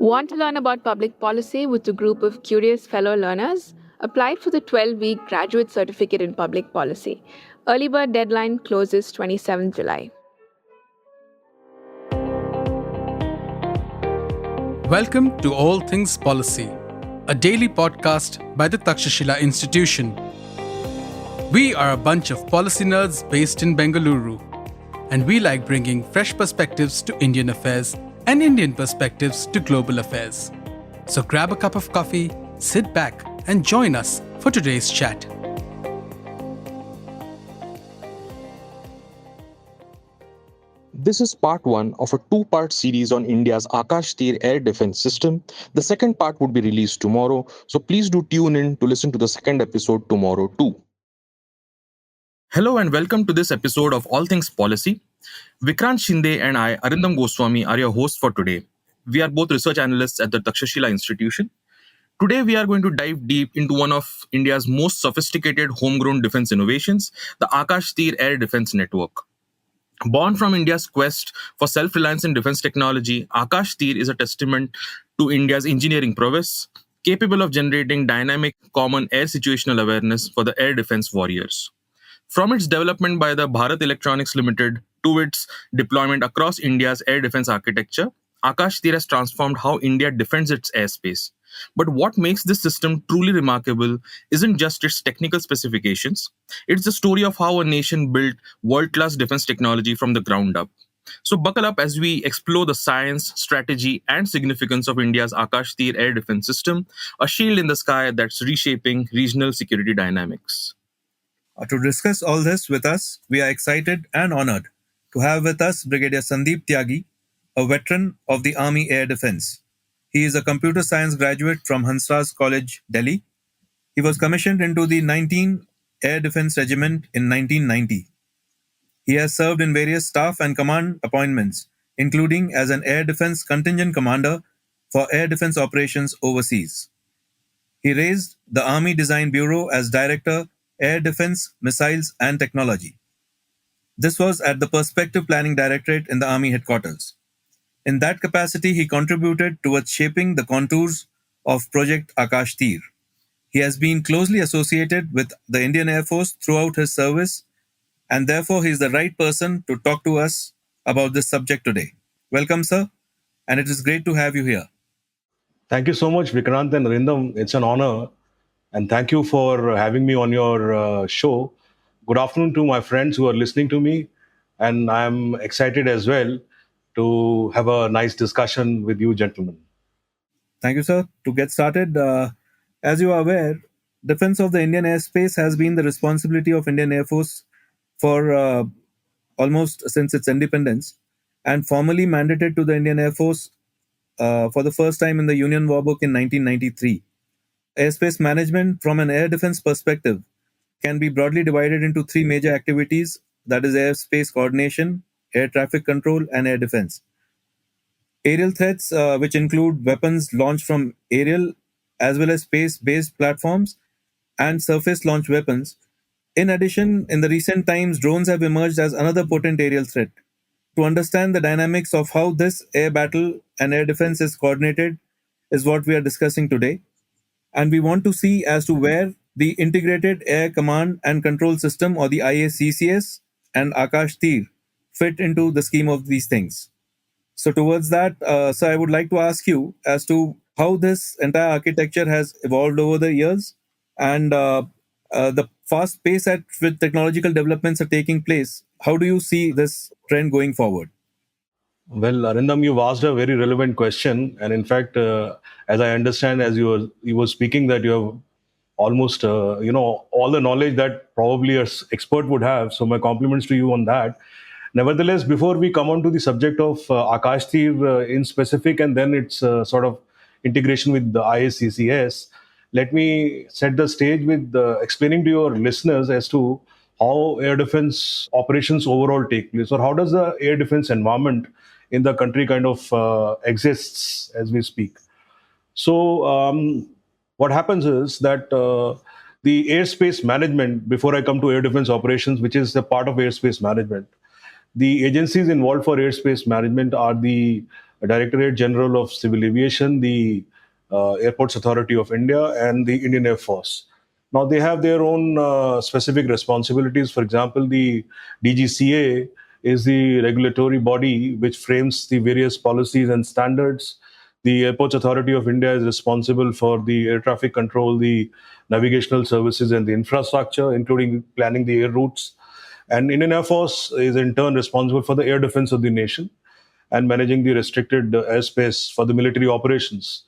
Want to learn about public policy with a group of curious fellow learners? Apply for the 12-week graduate certificate in public policy. Early bird deadline closes 27th July. Welcome to All Things Policy, a daily podcast by the Takshashila Institution. We are a bunch of policy nerds based in Bengaluru, and we like bringing fresh perspectives to Indian affairs and Indian perspectives to global affairs. So grab a cup of coffee, sit back, and join us for today's chat. This is part one of a two-part series on India's Akashteer air defense system. The second part would be released tomorrow, so please do tune in to listen to the second episode tomorrow too. Hello and welcome to this episode of All Things Policy. Vikrant, Shinde and I, Arindam Goswami, are your hosts for today. We are both research analysts at the Takshashila Institution. Today we are going to dive deep into one of India's most sophisticated homegrown defense innovations, the Akashteer Air Defense Network. Born from India's quest for self-reliance in defense technology, Akashteer is a testament to India's engineering prowess, capable of generating dynamic, common air situational awareness for the air defense warriors. From its development by the Bharat Electronics Ltd to its deployment across India's air defense architecture, Akashteer has transformed how India defends its airspace. But what makes this system truly remarkable isn't just its technical specifications, it's the story of how a nation built world-class defense technology from the ground up. So buckle up as we explore the science, strategy, and significance of India's Akashteer air defense system, a shield in the sky that's reshaping regional security dynamics. To discuss all this with us, we are excited and honored to have with us Brigadier Sandeep Tyagi, a veteran of the Army Air Defense. He is a computer science graduate from Hansraj College, Delhi. He was commissioned into the 19th Air Defense Regiment in 1990. He has served in various staff and command appointments, including as an Air Defense Contingent Commander for Air Defense Operations overseas. He raised the Army Design Bureau as Director, Air Defense, Missiles and Technology. This was at the Perspective Planning Directorate in the Army headquarters. In that capacity, he contributed towards shaping the contours of Project Akashteer. He has been closely associated with the Indian Air Force throughout his service, and therefore he is the right person to talk to us about this subject today. Welcome, sir, and it is great to have you here. Thank you so much, Vikrant and Arindam. It's an honor. And thank you for having me on your show. Good afternoon to my friends who are listening to me. And I'm excited as well to have a nice discussion with you, gentlemen. Thank you, sir. To get started, as you are aware, defense of the Indian airspace has been the responsibility of Indian Air Force for almost since its independence, and formally mandated to the Indian Air Force for the first time in the Union War Book in 1993. Airspace management from an air defense perspective can be broadly divided into three major activities, that is airspace coordination, air traffic control, and air defense. Aerial threats, which include weapons launched from aerial as well as space-based platforms and surface launch weapons. In addition, in the recent times, drones have emerged as another potent aerial threat. To understand the dynamics of how this air battle and air defense is coordinated is what we are discussing today. And we want to see as to where the Integrated Air Command and Control System, or the IACCS, and Akashteer fit into the scheme of these things. So towards that, sir, I would like to ask you as to how this entire architecture has evolved over the years, and the fast pace at which technological developments are taking place. How do you see this trend going forward? Well, Arindam, you've asked a very relevant question. And in fact, as I understand, as you were speaking, that you have almost, all the knowledge that probably an expert would have. So my compliments to you on that. Nevertheless, before we come on to the subject of Akashteer in specific, and then its sort of integration with the IACCS, let me set the stage with explaining to your listeners as to how air defense operations overall take place, or how does the air defense environment in the country kind of exists as we speak. So what happens is that the airspace management, before I come to air defense operations, which is a part of airspace management, The agencies involved for airspace management are the Directorate General of Civil Aviation, the Airports Authority of India, and the Indian Air Force. Now, they have their own specific responsibilities. For example, the DGCA is the regulatory body which frames the various policies and standards. The Airports Authority of India is responsible for the air traffic control, the navigational services, and the infrastructure, including planning the air routes. And Indian Air Force is in turn responsible for the air defense of the nation and managing the restricted airspace for the military operations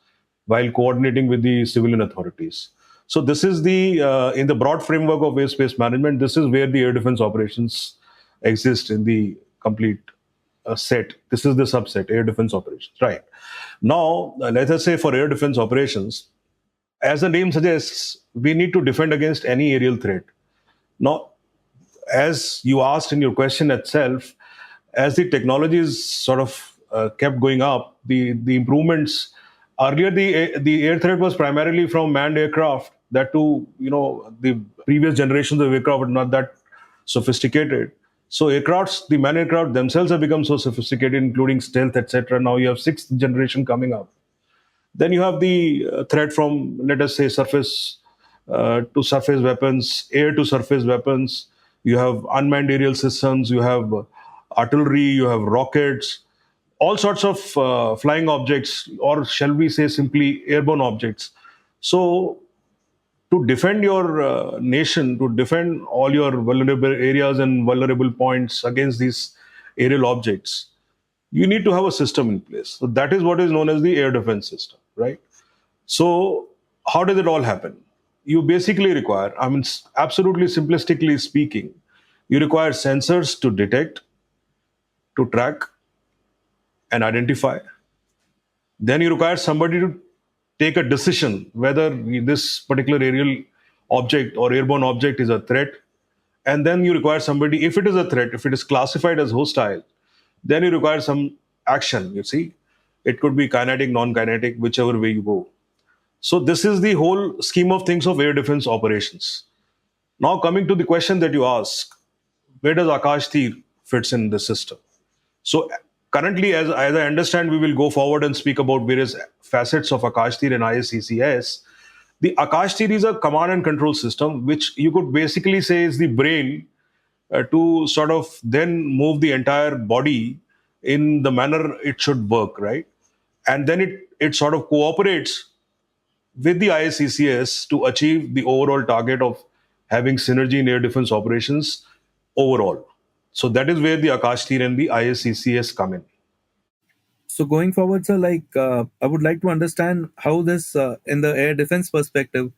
while coordinating with the civilian authorities. So this is the in the broad framework of airspace management. This is where the air defense operations exist in the complete set. This is the subset, air defense operations. Right now, let us say for air defense operations, as the name suggests, we need to defend against any aerial threat. Now, as you asked in your question itself, as the technologies sort of kept going up, the improvements. Earlier, the air threat was primarily from manned aircraft. That too, the previous generations of aircraft were not that sophisticated. So aircrafts, the manned aircraft themselves have become so sophisticated, including stealth, etc. Now you have sixth generation coming up. Then you have the threat from, let us say, surface to surface weapons, air to surface weapons. You have unmanned aerial systems, you have artillery, you have rockets, all sorts of flying objects, or shall we say simply airborne objects. So, to defend your nation, to defend all your vulnerable areas and vulnerable points against these aerial objects, you need to have a system in place. So that is what is known as the air defense system, right? So how does it all happen? You basically require, absolutely simplistically speaking, you require sensors to detect, to track, and identify. Then you require somebody to take a decision whether this particular aerial object or airborne object is a threat. And then you require somebody, if it is a threat, if it is classified as hostile, then you require some action, you see. It could be kinetic, non-kinetic, whichever way you go. So this is the whole scheme of things of air defense operations. Now coming to the question that you ask, where does Akashteer fits in the system? So currently, as I understand, we will go forward and speak about various facets of Akashteer and ISCCS. The Akashteer is a command and control system, which you could basically say is the brain to sort of then move the entire body in the manner it should work, right? And then it sort of cooperates with the ISCCS to achieve the overall target of having synergy in air defense operations overall. So that is where the Akashteer and the ISCCS come in. So going forward, sir, I would like to understand how this, in the air defense perspective,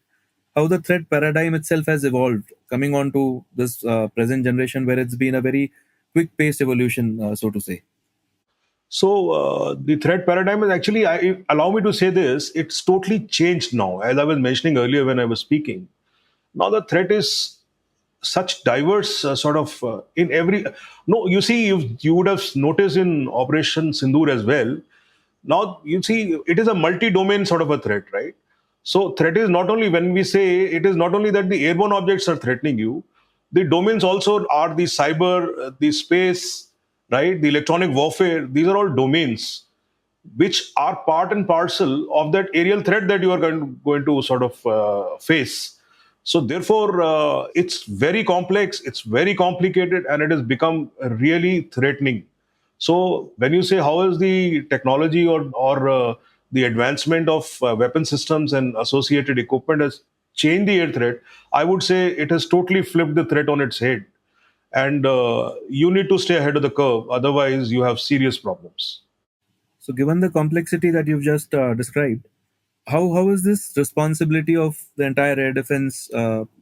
how the threat paradigm itself has evolved, coming on to this present generation where it's been a very quick-paced evolution, so to say. So the threat paradigm is actually, allow me to say this, it's totally changed now. As I was mentioning earlier when I was speaking, now the threat is such diverse sort of in every. No, you see, you would have noticed in Operation Sindoor as well. Now you see, it is a multi-domain sort of a threat, right? So threat is not only, when we say, it is not only that the airborne objects are threatening you, the domains also are the cyber, the space, right? The electronic warfare. These are all domains which are part and parcel of that aerial threat that you are going to sort of face. So therefore, it's very complex, it's very complicated, and it has become really threatening. So when you say how is the technology or the advancement of weapon systems and associated equipment has changed the air threat, I would say it has totally flipped the threat on its head. And you need to stay ahead of the curve, otherwise you have serious problems. So given the complexity that you've just described, how is this responsibility of the entire air defense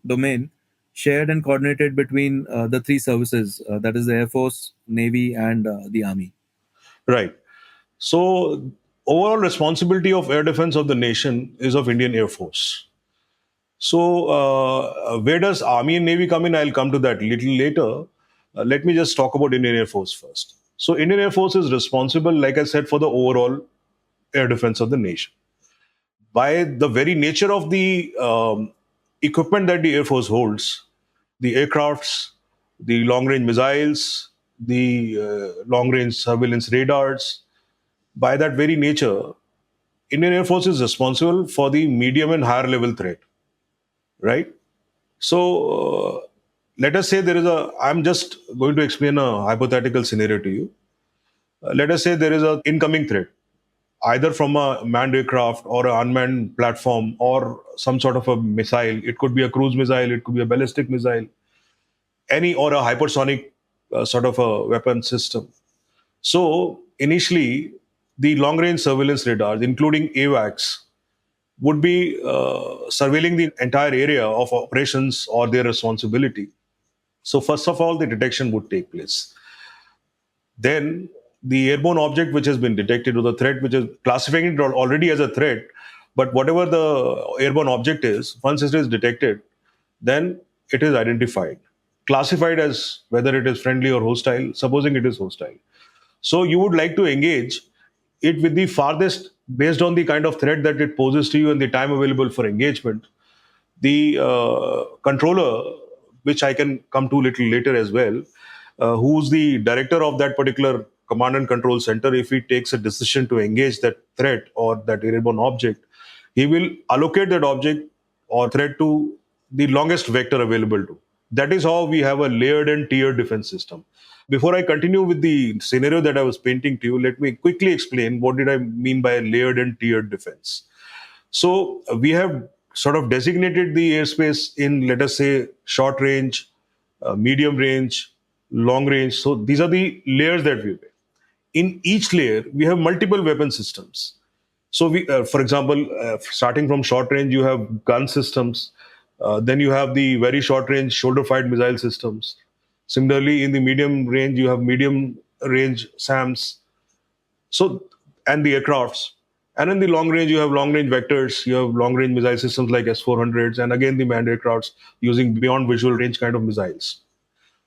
domain shared and coordinated between the three services, that is the Air Force, Navy, and the Army? Right. So overall responsibility of air defense of the nation is of Indian Air Force. So where does Army and Navy come in? I'll come to that a little later. Let me just talk about Indian Air Force first. So Indian Air Force is responsible, like I said, for the overall air defense of the nation. By the very nature of the equipment that the Air Force holds, the aircrafts, the long range missiles, the long range surveillance radars. By that very nature, Indian Air Force is responsible for the medium and higher level threat, right? So let us say I'm just going to explain a hypothetical scenario to you. Let us say there is an incoming threat, either from a manned aircraft or an unmanned platform or some sort of a missile. It could be a cruise missile, it could be a ballistic missile, any or a hypersonic sort of a weapon system. So initially, the long range surveillance radars, including AWACS, would be surveilling the entire area of operations or their responsibility. So first of all, the detection would take place. Then the airborne object which has been detected, or the threat which is classifying it already as a threat, but whatever the airborne object is, once it is detected, then it is identified, classified as whether it is friendly or hostile, supposing it is hostile. So you would like to engage it with the farthest, based on the kind of threat that it poses to you and the time available for engagement. The controller, which I can come to a little later as well, who's the director of that particular command and control center, if he takes a decision to engage that threat or that airborne object, he will allocate that object or threat to the longest vector available to. That is how we have a layered and tiered defense system. Before I continue with the scenario that I was painting to you, let me quickly explain what did I mean by layered and tiered defense. So we have sort of designated the airspace in, let us say, short range, medium range, long range. So these are the layers that we have. In each layer, we have multiple weapon systems. So for example, starting from short range, you have gun systems. Then you have the very short range shoulder-fired missile systems. Similarly, in the medium range, you have medium range SAMs. So, and the aircrafts. And in the long range, you have long range vectors, you have long range missile systems like S-400s, and again the manned aircrafts using beyond visual range kind of missiles.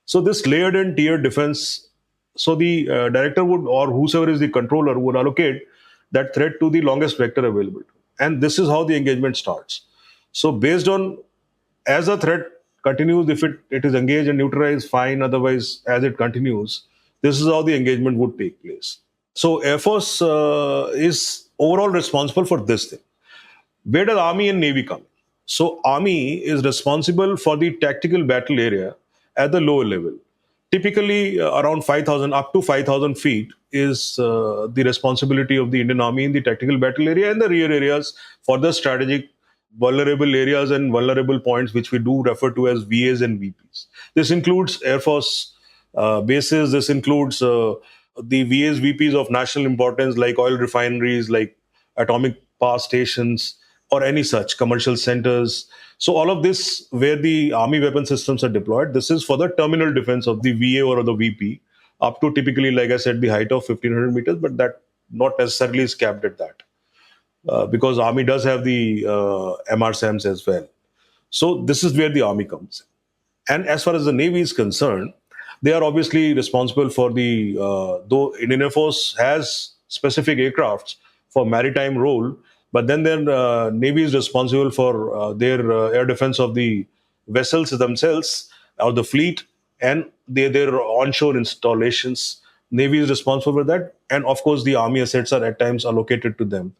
So this layered and tiered defense, so the director would, or whosoever is the controller, would allocate that threat to the longest vector available. And this is how the engagement starts. So based on, as a threat continues, if it is engaged and neutralized, fine. Otherwise, as it continues, this is how the engagement would take place. So Air Force is overall responsible for this thing. Where does Army and Navy come in? So Army is responsible for the tactical battle area at the lower level. Typically, around 5,000 up to 5,000 feet is the responsibility of the Indian Army in the tactical battle area and the rear areas for the strategic vulnerable areas and vulnerable points, which we do refer to as VAs and VPs. This includes Air Force bases. This includes the VAs, VPs of national importance, like oil refineries, like atomic power stations, or any such commercial centers. So all of this, where the army weapon systems are deployed, this is for the terminal defense of the VA or the VP, up to typically, like I said, the height of 1,500 meters, but that not necessarily is capped at that, because army does have the MRSAMs as well. So this is where the army comes in. And as far as the Navy is concerned, they are obviously responsible for the, though Indian Air Force has specific aircrafts for maritime role, but then their Navy is responsible for their air defense of the vessels themselves, or the fleet, and their onshore installations. Navy is responsible for that. And of course, the Army assets are at times allocated to them.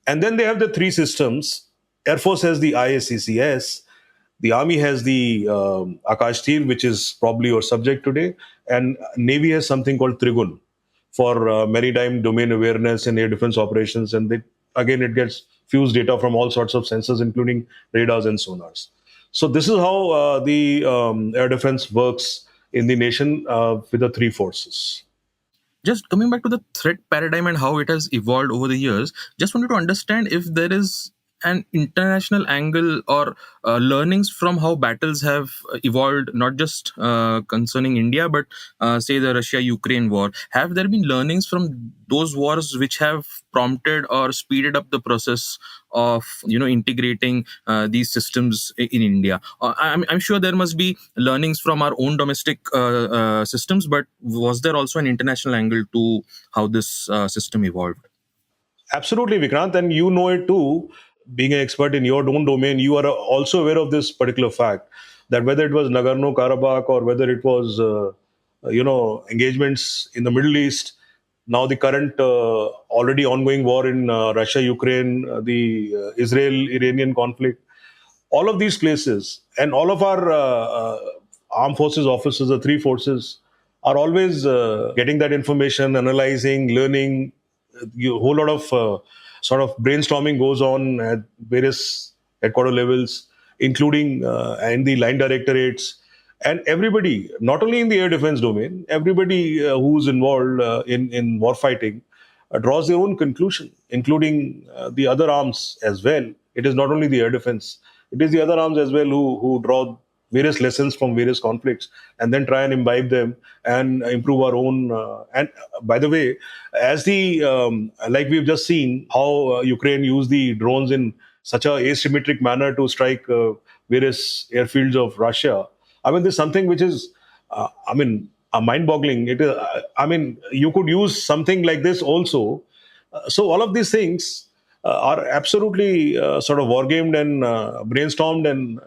And then they have the three systems. Air Force has the IACCS, the Army has the Akashteer, which is probably your subject today, and Navy has something called Trigun for maritime domain awareness and air defense operations. And again, it gets fused data from all sorts of sensors, including radars and sonars. So this is how the air defense works in the nation with the three forces. Just coming back to the threat paradigm and how it has evolved over the years, just wanted to understand if there is an international angle or learnings from how battles have evolved, not just concerning India, but say the Russia-Ukraine war. Have there been learnings from those wars which have prompted or speeded up the process of integrating these systems in India? I'm sure there must be learnings from our own domestic systems, but was there also an international angle to how this system evolved? Absolutely, Vikrant, and you know it too. Being an expert in your own domain, you are also aware of this particular fact, that whether it was Nagorno Karabakh or whether it was engagements in the Middle East. Now the current already ongoing war in Russia, Ukraine, the Israel-Iranian conflict, all of these places and all of our armed forces officers, the three forces, are always getting that information, analyzing, learning. A whole lot of sort of brainstorming goes on at various headquarter levels, including and the line directorates. And everybody, not only in the air defense domain, everybody who's involved in warfighting draws their own conclusion, including the other arms as well. It is not only the air defense, it is the other arms as well who draw various lessons from various conflicts and then try and imbibe them and improve our own. And by the way, as the like we've just seen how Ukraine used the drones in such a asymmetric manner to strike various airfields of Russia. I mean, there's something which is, mind-boggling. It is. You could use something like this also. So all of these things are absolutely sort of wargamed and brainstormed, and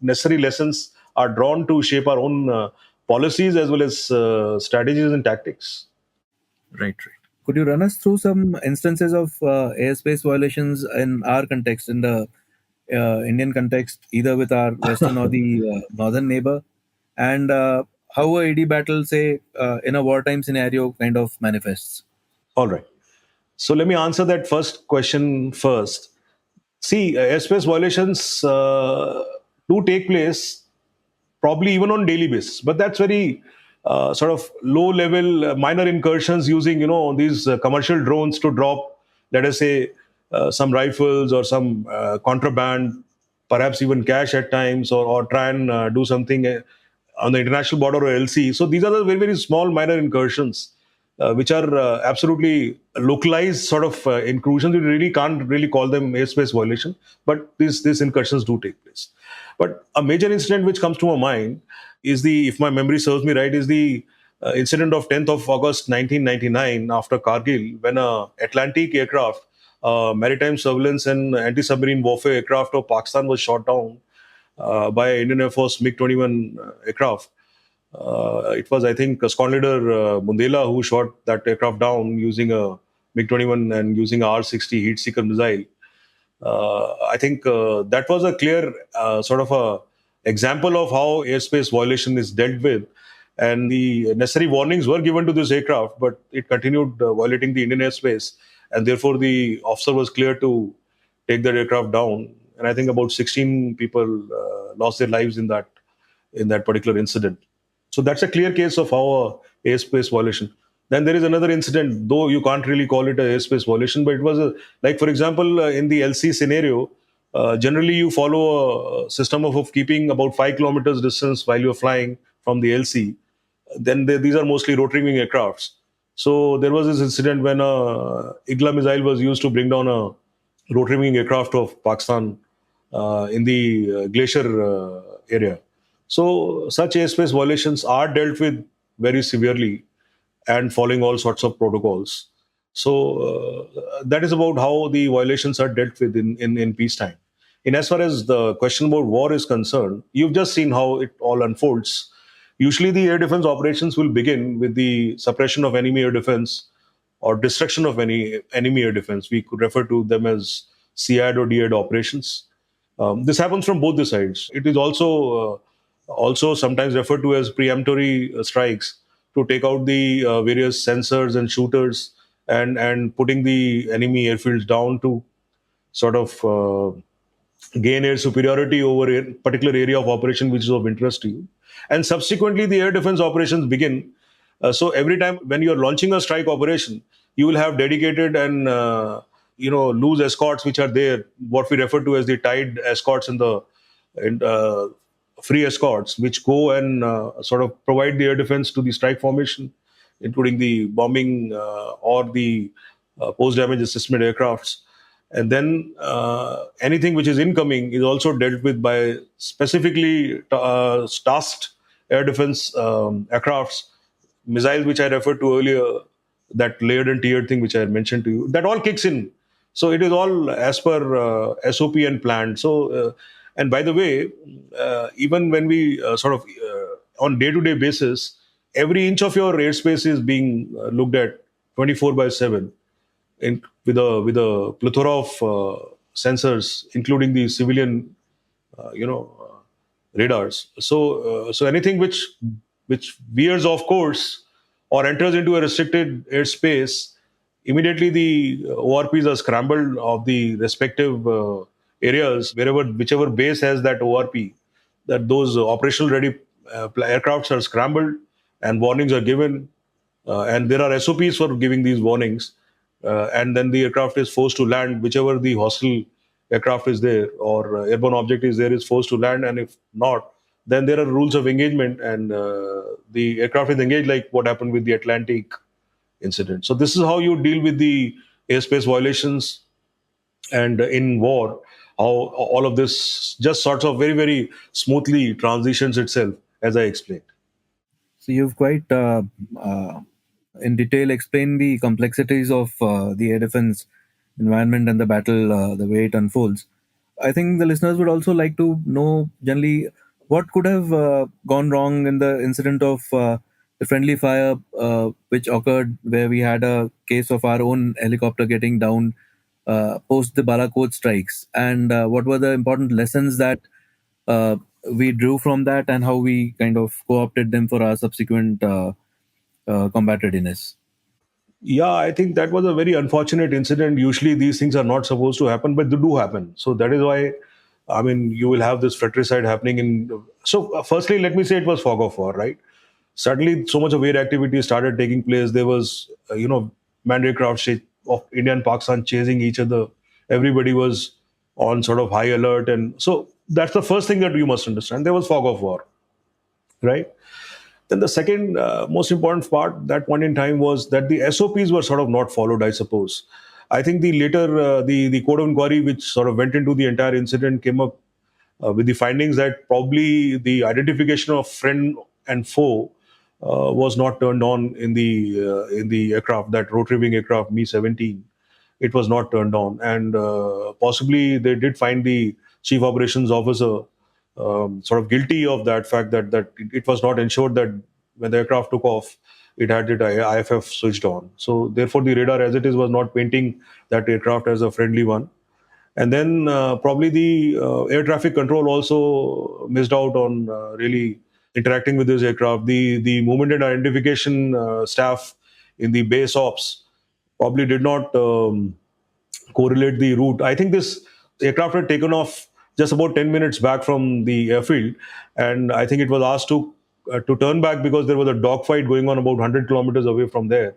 necessary lessons are drawn to shape our own policies as well as strategies and tactics. Right. Could you run us through some instances of airspace violations in our context, in the Indian context, either with our western or the northern neighbor, and how a AD battle, say, in a wartime scenario, kind of manifests? All right. So let me answer that first question first. See, airspace violations do take place probably even on daily basis, but that's very sort of low level minor incursions using these commercial drones to drop, let us say, some rifles or some contraband, perhaps even cash at times, or try and do something on the international border or LC. So these are the very, very small minor incursions which are absolutely localized sort of incursions. We really can't really call them airspace violation, but these incursions do take place. But a major incident which comes to my mind is if my memory serves me right, is the incident of 10th of August 1999 after Kargil, when a Atlantic aircraft, maritime surveillance and anti-submarine warfare aircraft of Pakistan was shot down by Indian Air Force MiG-21 aircraft. It was, I think, Squadron Leader Bundela who shot that aircraft down using a MiG-21 and using a R-60 heat seeker missile. I think that was a clear sort of a example of how airspace violation is dealt with. And the necessary warnings were given to this aircraft, but it continued violating the Indian airspace. And therefore, the officer was clear to take that aircraft down. And I think about 16 people lost their lives in that particular incident. So that's a clear case of how a airspace violation. Then there is another incident, though you can't really call it a airspace violation, but it was like, for example, in the LC scenario, generally you follow a system of keeping about 5 kilometers distance while you're flying from the LC. Then these are mostly rotary wing aircrafts. So there was this incident when a Igla missile was used to bring down a rotary wing aircraft of Pakistan in the glacier area. So such airspace violations are dealt with very severely and following all sorts of protocols. So that is about how the violations are dealt with in peacetime. In as far as the question about war is concerned, you've just seen how it all unfolds. Usually the air defense operations will begin with the suppression of enemy air defense or destruction of any enemy air defense. We could refer to them as CAD or DAD operations. This happens from both the sides. It is also sometimes referred to as preemptory strikes to take out the various sensors and shooters and putting the enemy airfields down to sort of gain air superiority over a particular area of operation which is of interest to you. And subsequently, the air defense operations begin. So every time when you're launching a strike operation, you will have dedicated and loose escorts which are there, what we refer to as the tied escorts and the free escorts, which go and sort of provide the air defense to the strike formation, including the bombing or the post-damage assessment aircrafts. And then anything which is incoming is also dealt with by specifically tasked air defense aircrafts, missiles which I referred to earlier, that layered and tiered thing which I had mentioned to you. That all kicks in. So it is all as per SOP and planned. So, and by the way, even when we on day-to-day basis, every inch of your airspace is being looked at 24/7, with a plethora of sensors, including the civilian, uh, you know, uh, radars. So anything which veers off course or enters into a restricted airspace, immediately the ORPs are scrambled of the respective areas wherever whichever base has that ORP. That those operational ready aircrafts are scrambled and warnings are given, and there are SOPs for giving these warnings, and then the aircraft is forced to land, whichever the hostile aircraft is there or airborne object is there is forced to land, and if not, then there are rules of engagement, and the aircraft is engaged, like what happened with the Atlantic incident. So this is how you deal with the airspace violations, and in war, how all of this just sorts of very very smoothly transitions itself, as I explained. So you've quite in detail explained the complexities of the air defense environment and the battle, the way it unfolds. I think the listeners would also like to know generally what could have gone wrong in the incident of the friendly fire which occurred, where we had a case of our own helicopter getting down post the Balakot strikes, and what were the important lessons that uh, we drew from that, and how we kind of co-opted them for our subsequent combat readiness. Yeah, I think that was a very unfortunate incident. Usually these things are not supposed to happen, but they do happen. So that is why, I mean, you will have this fratricide happening in. So, firstly, let me say it was fog of war, right? Suddenly, so much of air activity started taking place. There was, manned aircraft of India and Pakistan chasing each other. Everybody was on sort of high alert. And so that's the first thing that you must understand. There was fog of war, right? Then the second most important part that point in time was that the SOPs were sort of not followed, I suppose. I think the later the code of inquiry, which sort of went into the entire incident, came up with the findings that probably the identification of friend and foe was not turned on in the aircraft, that rotary wing aircraft Me-17. It was not turned on, and possibly they did find the chief operations officer sort of guilty of that fact, that it was not ensured that when the aircraft took off, it had its IFF switched on. So therefore, the radar as it is was not painting that aircraft as a friendly one. And then probably the air traffic control also missed out on really interacting with this aircraft. The movement and identification staff in the base ops probably did not correlate the route. I think this aircraft had taken off just about 10 minutes back from the airfield, and I think it was asked to turn back because there was a dogfight going on about 100 kilometers away from there,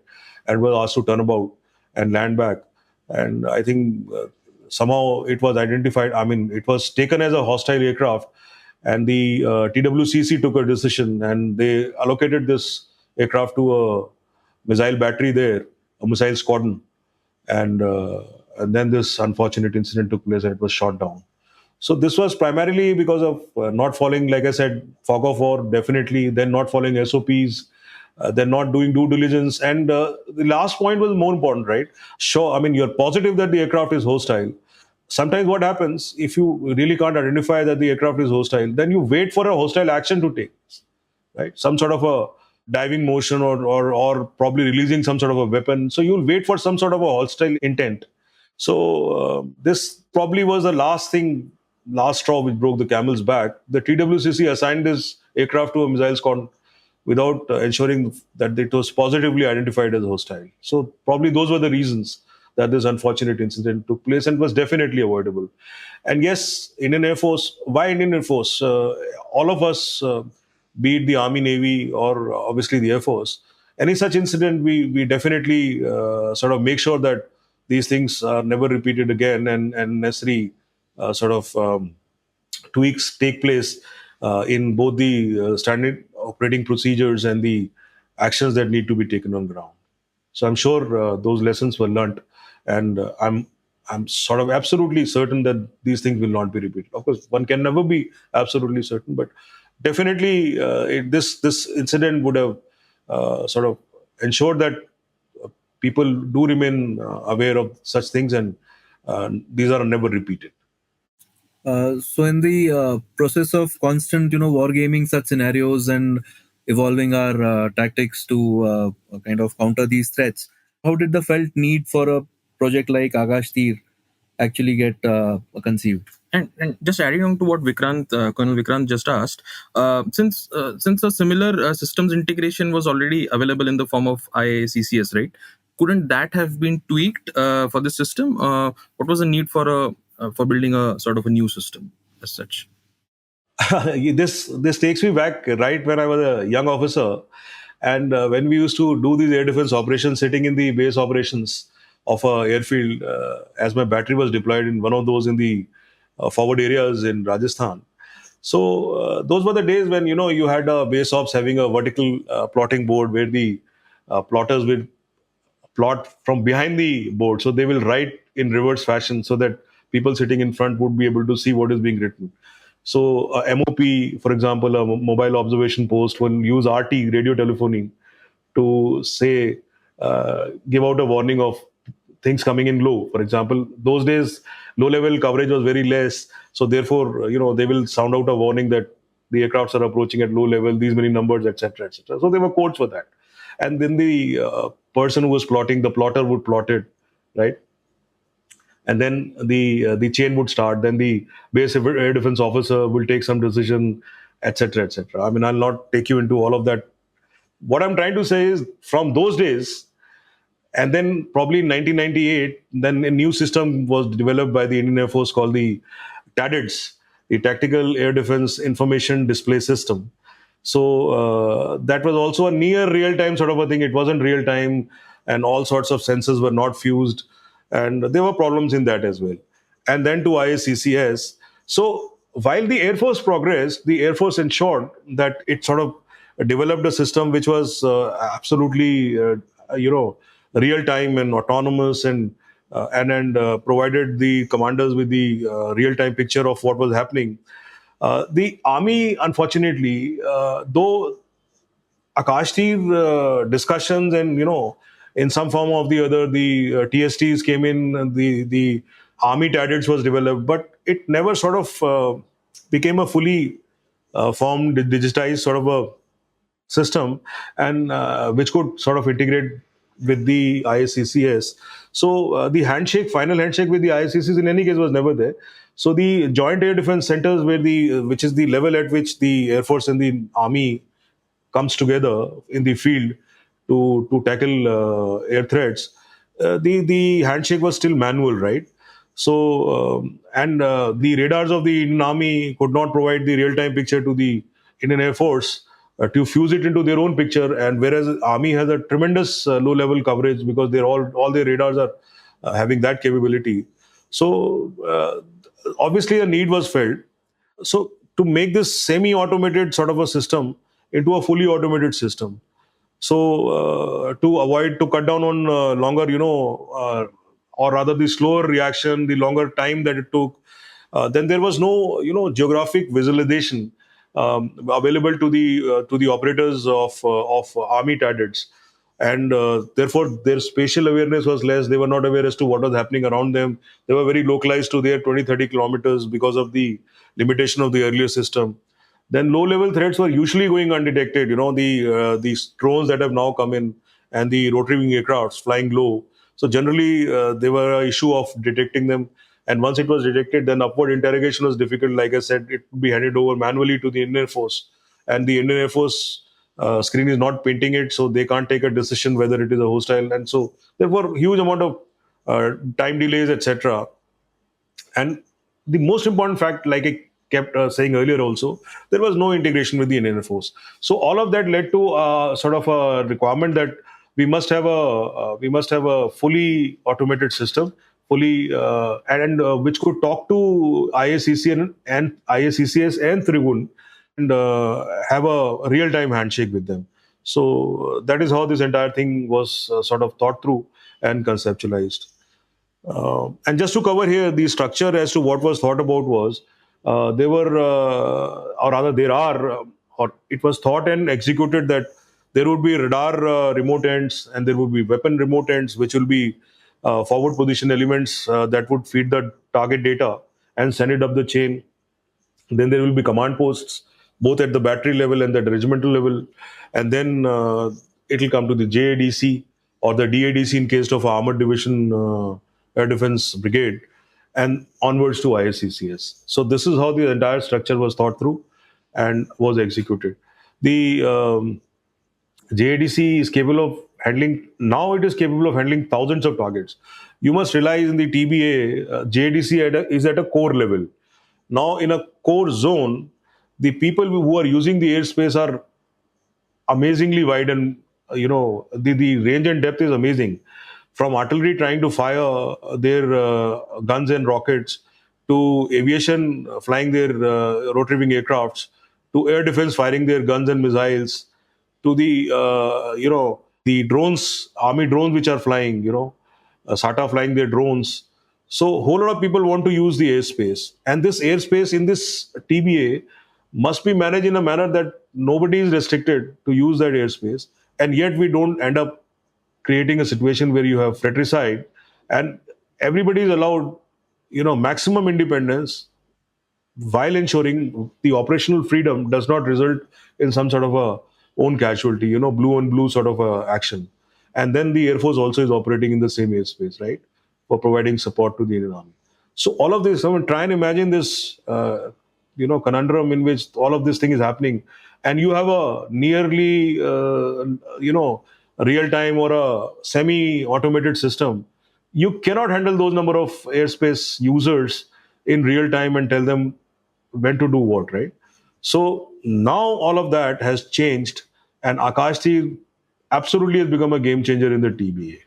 and was asked to turn about and land back. And I think somehow it was identified. I mean, it was taken as a hostile aircraft, and the TWCC took a decision, and they allocated this aircraft to a missile battery there, a missile squadron, and then this unfortunate incident took place and it was shot down. So this was primarily because of not following, like I said, fog of war, definitely, then not following SOPs, then not doing due diligence. And the last point was more important, right? Sure, I mean, you're positive that the aircraft is hostile. Sometimes what happens, if you really can't identify that the aircraft is hostile, then you wait for a hostile action to take, right? Some sort of a diving motion, or probably releasing some sort of a weapon. So you'll wait for some sort of a hostile intent. So this probably was the last straw which broke the camel's back. The TWCC assigned this aircraft to a missile squadron without ensuring that it was positively identified as hostile. So probably those were the reasons that this unfortunate incident took place and was definitely avoidable. And yes, Indian Air Force. Why Indian Air Force? All of us, be it the Army, Navy, or obviously the Air Force, any such incident, we definitely sort of make sure that these things are never repeated again, and necessary sort of tweaks take place in both the standard operating procedures and the actions that need to be taken on ground. So I'm sure those lessons were learnt, and I'm sort of absolutely certain that these things will not be repeated. Of course, one can never be absolutely certain, but definitely this incident would have sort of ensured that people do remain aware of such things, and these are never repeated. So in the process of constant, wargaming such scenarios and evolving our tactics to kind of counter these threats. How did the felt need for a project like Akashteer actually get conceived? And just adding on to what Colonel Vikrant just asked, since a similar systems integration was already available in the form of IACCS, right? Couldn't that have been tweaked for this system? What was the need for building a sort of a new system as such? This takes me back right when I was a young officer, and when we used to do these air defense operations, sitting in the base operations of a airfield, as my battery was deployed in one of those in the forward areas in Rajasthan. So those were the days when you had base ops having a vertical plotting board where the plotters will plot from behind the board. So they will write in reverse fashion so that people sitting in front would be able to see what is being written. So MOP, for example, a mobile observation post, will use RT, radio telephony, to say, give out a warning of things coming in low. For example, those days, low level coverage was very less. So therefore, they will sound out a warning that the aircrafts are approaching at low level, these many numbers, etc., etc. So there were codes for that. And then the person who was plotting, the plotter would plot it, right? And then the chain would start. Then the base air defense officer will take some decision, etc., etc. I mean, I'll not take you into all of that. What I'm trying to say is, from those days, and then probably in 1998, then a new system was developed by the Indian Air Force called the TADIDS, the Tactical Air Defense Information Display System. So that was also a near real time sort of a thing. It wasn't real time, and all sorts of sensors were not fused, and there were problems in that as well. And then to IACCS. So while the Air Force progressed, the Air Force ensured that it sort of developed a system which was absolutely, real time and autonomous, and provided the commanders with the real time picture of what was happening. The army, unfortunately, though Akashteer discussions, and in some form or the other, the TSTs came in, and the army TADIDS was developed, but it never sort of became a fully formed, digitized sort of a system, and which could sort of integrate with the ISCCS. So the final handshake with the ISCCs in any case was never there. So the Joint Air Defense Centers, which is the level at which the Air Force and the Army comes together in the field to tackle air threats, the handshake was still manual, right? So and the radars of the Indian Army could not provide the real time picture to the Indian Air Force to fuse it into their own picture. And whereas Army has a tremendous low level coverage, because they're all their radars are having that capability. So obviously a need was felt. So to make this semi-automated sort of a system into a fully automated system, so to cut down on longer, or rather the slower reaction, the longer time that it took, then there was no, geographic visualization available to the operators of army TADIDs, and therefore their spatial awareness was less. They were not aware as to what was happening around them. They were very localized to their 20-30 kilometers because of the limitation of the earlier system. Then low level threats were usually going undetected. These drones that have now come in, and the rotary wing aircrafts flying low. So generally, they were an issue of detecting them. And once it was detected, then upward interrogation was difficult. Like I said, it would be handed over manually to the Indian Air Force, and the Indian Air Force screen is not painting it, so they can't take a decision whether it is a hostile. And so there were huge amount of time delays, etc. And the most important fact, like I kept saying earlier also, there was no integration with the Indian Air Force. So all of that led to sort of a requirement that we must have a fully automated system, fully and which could talk to IACC and IACCS and Trigun, and have a real time handshake with them. So that is how this entire thing was sort of thought through and conceptualized. And just to cover here, the structure as to what was thought about was, there were, or rather, there are, or it was thought and executed that there would be radar remote ends, and there would be weapon remote ends, which will be forward position elements that would feed the target data and send it up the chain. Then there will be command posts. both at the battery level and the regimental level. And then it'll come to the JADC or the DADC in case of Armored Division Air Defense Brigade, and onwards to ISCCS. So this is how the entire structure was thought through and was executed. The JADC is capable of handling, now it is capable of handling thousands of targets. You must realize in the TBA, JADC is at a core level. Now, in a core zone, the people who are using the airspace are amazingly wide, and the range and depth is amazing. From artillery trying to fire their guns and rockets, to aviation flying their rotary wing aircrafts, to air defense firing their guns and missiles, to the the drones, army drones which are flying, SATA flying their drones. So whole lot of people want to use the airspace, and this airspace in this TBA must be managed in a manner that nobody is restricted to use that airspace, and yet we don't end up creating a situation where you have fratricide and everybody is allowed, maximum independence, while ensuring the operational freedom does not result in some sort of a own casualty, blue on blue sort of a action. And then the Air Force also is operating in the same airspace, right, for providing support to the Indian Army. So all of this, try and imagine this, conundrum in which all of this thing is happening, and you have a nearly, real time or a semi-automated system. You cannot handle those number of airspace users in real time and tell them when to do what, right? So now all of that has changed, and Akashteer absolutely has become a game changer in the TBA.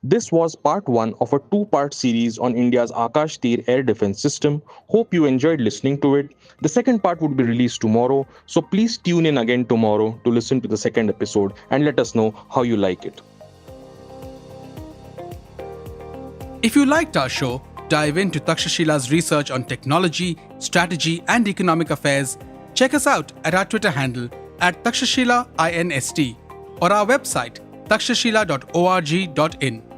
This was part 1 of a two-part series on India's Akashteer air defense system. Hope you enjoyed listening to it. The second part would be released tomorrow, so please tune in again tomorrow to listen to the second episode and let us know how you like it. If you liked our show, dive into Takstashila's research on technology, strategy, and economic affairs. Check us out at our Twitter handle @TakshashilaINST or our website takshashila.org.in.